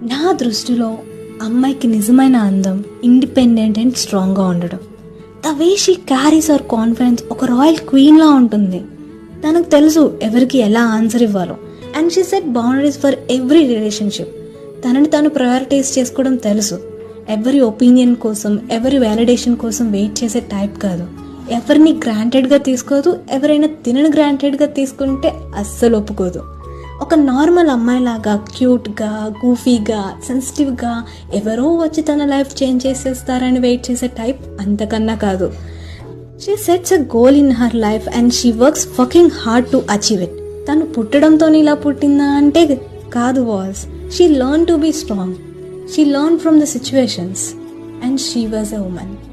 నా దృష్టిలో అమ్మాయికి నిజమైన అందం ఇండిపెండెంట్ అండ్ స్ట్రాంగ్గా ఉండడం. The way she carries hour confidence ఒక రాయల్ క్వీన్లా ఉంటుంది. తనకు తెలుసు ఎవరికి ఎలా ఆన్సర్ ఇవ్వాలో. And she said boundaries for every relationship. తనని తాను ప్రయారిటైజ్ చేసుకోవడం తెలుసు. ఎవరి ఒపీనియన్ కోసం, ఎవరి వ్యాలిడేషన్ కోసం వెయిట్ చేసే టైప్ కాదు. ఎవరిని గ్రాంటెడ్గా తీసుకోదు. ఎవరైనా తినని గ్రాంటెడ్గా తీసుకుంటే అస్సలు ఒప్పుకోదు. ఒక నార్మల్ అమ్మాయిలాగా క్యూట్గా, గూఫీగా, సెన్సిటివ్గా ఎవరో వచ్చి తన లైఫ్ చేంజ్ చేసేస్తారని వెయిట్ చేసే టైప్ అంతకన్నా కాదు. She sets a goal in her life and she works fucking hard to achieve it. తను పుట్టడంతో ఇలా పుట్టిందా అంటే కాదు boss. She learn to be strong. She learn from the situations and she was a women.